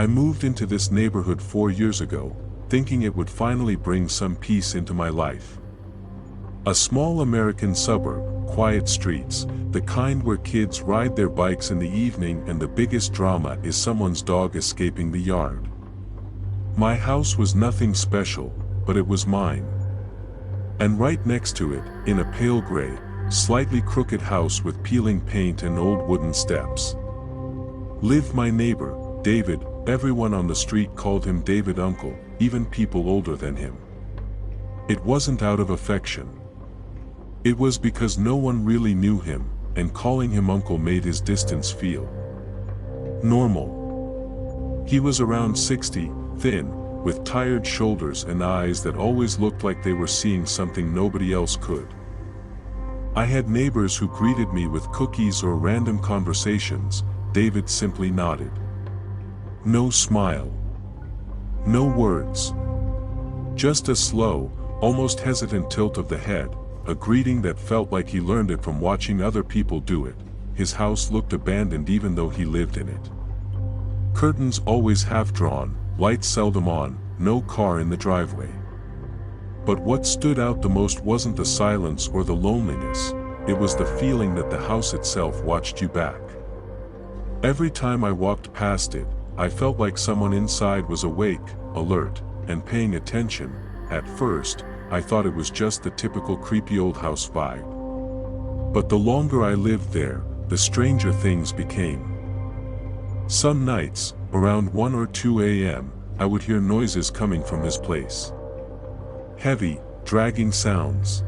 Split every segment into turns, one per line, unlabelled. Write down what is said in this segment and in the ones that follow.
I moved into this neighborhood 4 years ago, thinking it would finally bring some peace into my life. A small American suburb, quiet streets, the kind where kids ride their bikes in the evening and the biggest drama is someone's dog escaping the yard. My house was nothing special, but it was mine. And right next to it, in a pale gray, slightly crooked house with peeling paint and old wooden steps, lived my neighbor, David. Everyone on the street called him David Uncle, even people older than him. It wasn't out of affection. It was because no one really knew him, and calling him Uncle made his distance feel normal. He was around 60, thin, with tired shoulders and eyes that always looked like they were seeing something nobody else could. I had neighbors who greeted me with cookies or random conversations. David simply nodded. No smile. No words. Just a slow, almost hesitant tilt of the head, a greeting that felt like he learned it from watching other people do it. His house looked abandoned even though he lived in it. Curtains always half drawn, lights seldom on, no car in the driveway. But what stood out the most wasn't the silence or the loneliness, it was the feeling that the house itself watched you back. Every time I walked past it, I felt like someone inside was awake, alert, and paying attention. At first, I thought it was just the typical creepy old house vibe. But the longer I lived there, the stranger things became. Some nights, around 1 or 2 a.m., I would hear noises coming from his place. Heavy, dragging sounds.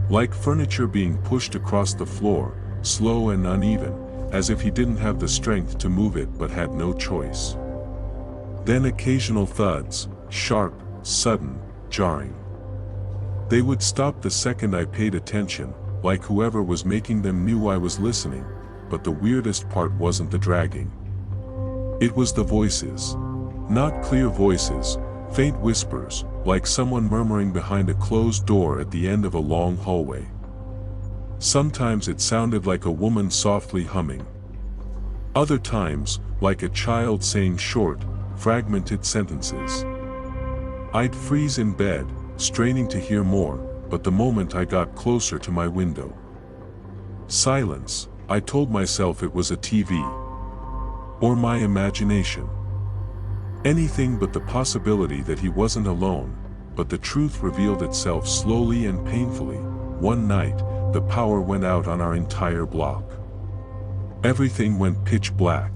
Like furniture being pushed across the floor, slow and uneven, as if he didn't have the strength to move it but had no choice. Then occasional thuds, sharp, sudden, jarring. They would stop the second I paid attention, like whoever was making them knew I was listening, but the weirdest part wasn't the dragging. It was the voices. Not clear voices, faint whispers, like someone murmuring behind a closed door at the end of a long hallway. Sometimes it sounded like a woman softly humming. Other times, like a child saying short, fragmented sentences. I'd freeze in bed, straining to hear more, but the moment I got closer to my window, silence. I told myself it was a TV. Or my imagination. Anything but the possibility that he wasn't alone, but the truth revealed itself slowly and painfully. One night, the power went out on our entire block. Everything went pitch black.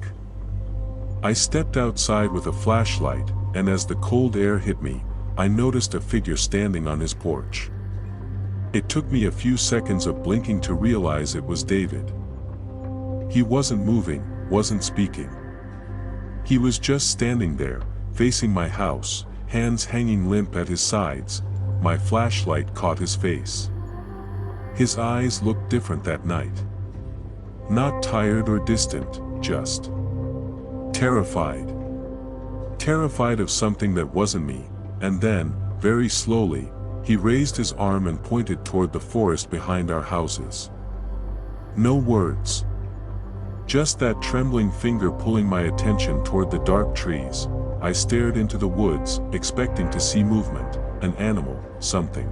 I stepped outside with a flashlight, and as the cold air hit me, I noticed a figure standing on his porch. It took me a few seconds of blinking to realize it was David. He wasn't moving, wasn't speaking. He was just standing there, facing my house, hands hanging limp at his sides. My flashlight caught his face. His eyes looked different that night. Not tired or distant, just terrified. Terrified of something that wasn't me, and then, very slowly, he raised his arm and pointed toward the forest behind our houses. No words. Just that trembling finger pulling my attention toward the dark trees. I stared into the woods, expecting to see movement, an animal, something.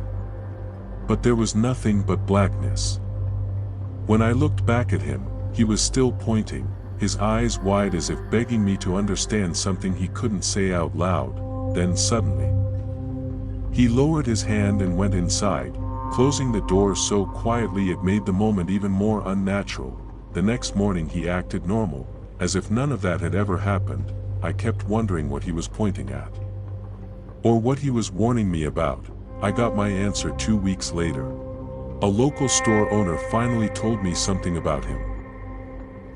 But there was nothing but blackness. When I looked back at him, he was still pointing, his eyes wide as if begging me to understand something he couldn't say out loud. Then suddenly, he lowered his hand and went inside, closing the door so quietly it made the moment even more unnatural. The next morning he acted normal, as if none of that had ever happened. I kept wondering what he was pointing at. Or what he was warning me about. I got my answer 2 weeks later. A local store owner finally told me something about him.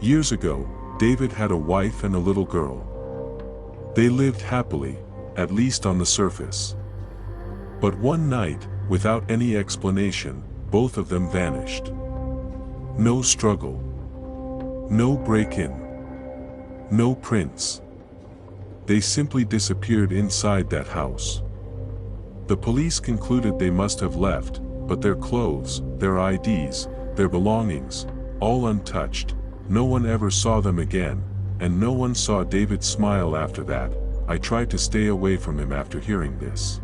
Years ago, David had a wife and a little girl. They lived happily, at least on the surface. But one night, without any explanation, both of them vanished. No struggle. No break-in. No prints. They simply disappeared inside that house. The police concluded they must have left, but their clothes, their IDs, their belongings, all untouched. No one ever saw them again, and no one saw David smile after that. I tried to stay away from him after hearing this.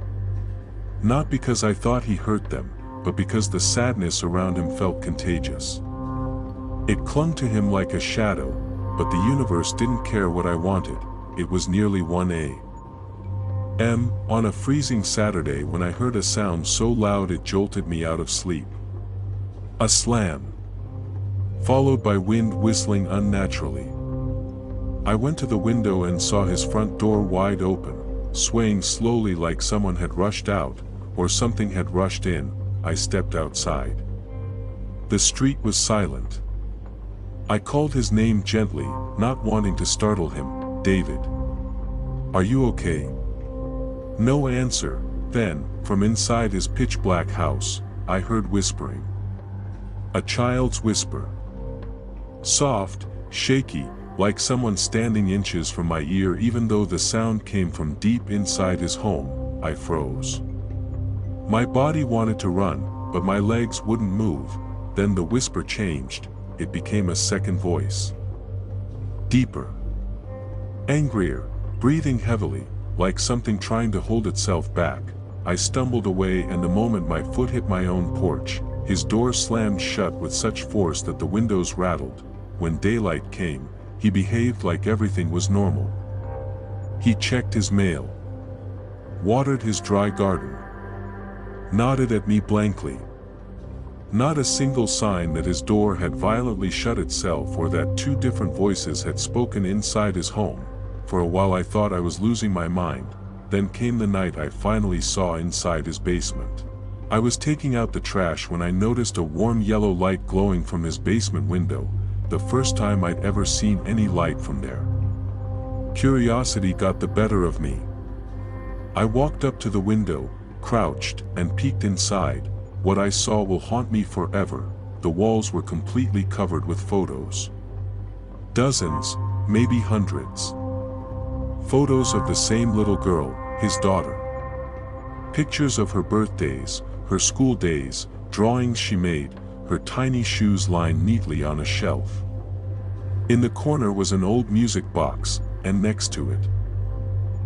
Not because I thought he hurt them, but because the sadness around him felt contagious. It clung to him like a shadow, but the universe didn't care what I wanted. It was nearly 1 a.m. on a freezing Saturday when I heard a sound so loud it jolted me out of sleep. A slam, followed by wind whistling unnaturally. I went to the window and saw his front door wide open, swaying slowly like someone had rushed out, or something had rushed in. I stepped outside. The street was silent. I called his name gently, not wanting to startle him. David. Are you okay? No answer. Then, from inside his pitch-black house, I heard whispering. A child's whisper. Soft, shaky, like someone standing inches from my ear. Even though the sound came from deep inside his home, I froze. My body wanted to run, but my legs wouldn't move. Then the whisper changed. It became a second voice. Deeper. Angrier, breathing heavily, like something trying to hold itself back. I stumbled away, and the moment my foot hit my own porch, his door slammed shut with such force that the windows rattled. When daylight came, he behaved like everything was normal. He checked his mail, watered his dry garden, nodded at me blankly. Not a single sign that his door had violently shut itself or that two different voices had spoken inside his home. For a while I thought I was losing my mind. Then came the night I finally saw inside his basement. I was taking out the trash when I noticed a warm yellow light glowing from his basement window, the first time I'd ever seen any light from there. Curiosity got the better of me. I walked up to the window, crouched, and peeked inside. What I saw will haunt me forever. The walls were completely covered with photos. Dozens, maybe hundreds. Photos of the same little girl, his daughter. Pictures of her birthdays, her school days, drawings she made, her tiny shoes lined neatly on a shelf. In the corner was an old music box, and next to it,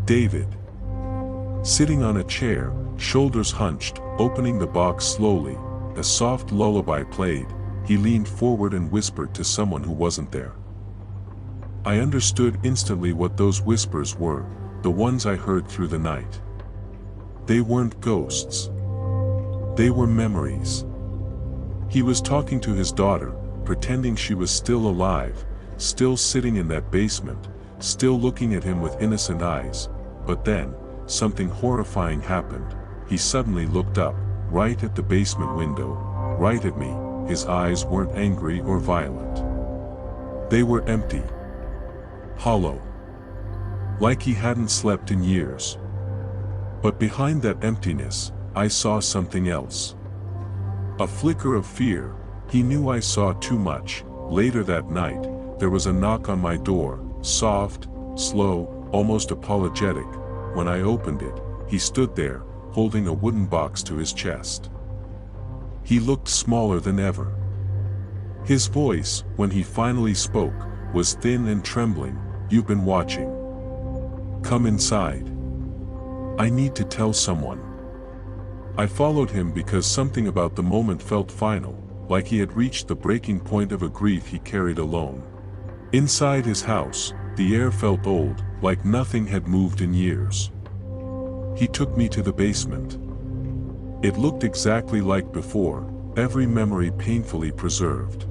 David. Sitting on a chair, shoulders hunched, opening the box slowly. A soft lullaby played. He leaned forward and whispered to someone who wasn't there. I understood instantly what those whispers were, the ones I heard through the night. They weren't ghosts. They were memories. He was talking to his daughter, pretending she was still alive, still sitting in that basement, still looking at him with innocent eyes. But then, something horrifying happened. He suddenly looked up, right at the basement window, right at me. His eyes weren't angry or violent. They were empty. Hollow. Like he hadn't slept in years. But behind that emptiness, I saw something else. A flicker of fear. He knew I saw too much. Later that night, there was a knock on my door, soft, slow, almost apologetic. When I opened it, he stood there, holding a wooden box to his chest. He looked smaller than ever. His voice, when he finally spoke, was thin and trembling. You've been watching. Come inside. I need to tell someone. I followed him because something about the moment felt final, like he had reached the breaking point of a grief he carried alone. Inside his house, the air felt old, like nothing had moved in years. He took me to the basement. It looked exactly like before, every memory painfully preserved.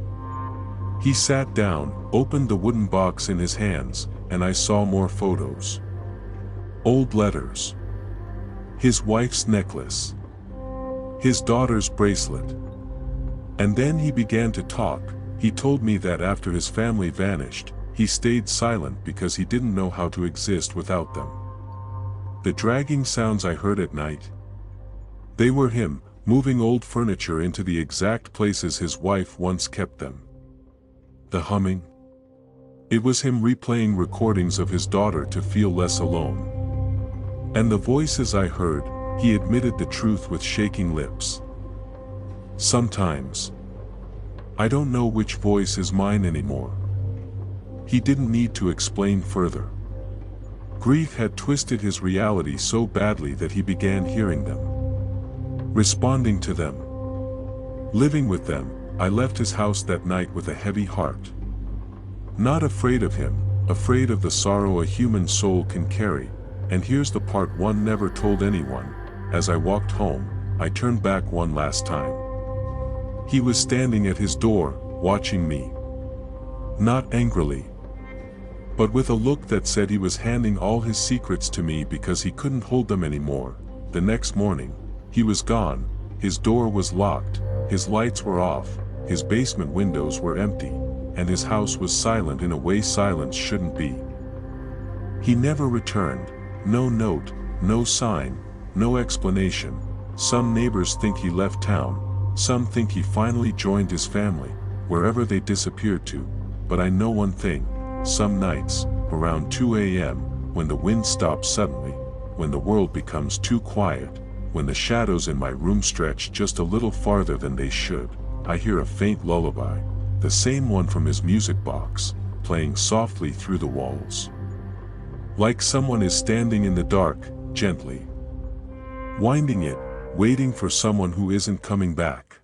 He sat down, opened the wooden box in his hands, and I saw more photos. Old letters. His wife's necklace. His daughter's bracelet. And then he began to talk. He told me that after his family vanished, he stayed silent because he didn't know how to exist without them. The dragging sounds I heard at night, they were him, moving old furniture into the exact places his wife once kept them. The humming, it was him replaying recordings of his daughter to feel less alone. And the voices I heard, he admitted the truth with shaking lips. Sometimes, I don't know which voice is mine anymore. He didn't need to explain further. Grief had twisted his reality so badly that he began hearing them, responding to them, living with them. I left his house that night with a heavy heart. Not afraid of him, afraid of the sorrow a human soul can carry. And here's the part one never told anyone. As I walked home, I turned back one last time. He was standing at his door, watching me. Not angrily, but with a look that said he was handing all his secrets to me because he couldn't hold them anymore. The next morning, he was gone. His door was locked, his lights were off, his basement windows were empty, and his house was silent in a way silence shouldn't be. He never returned. No note, no sign, no explanation. Some neighbors think he left town, some think he finally joined his family, wherever they disappeared to. But I know one thing, some nights, around 2 a.m., when the wind stops suddenly, when the world becomes too quiet, when the shadows in my room stretch just a little farther than they should, I hear a faint lullaby, the same one from his music box, playing softly through the walls. Like someone is standing in the dark, gently winding it, waiting for someone who isn't coming back.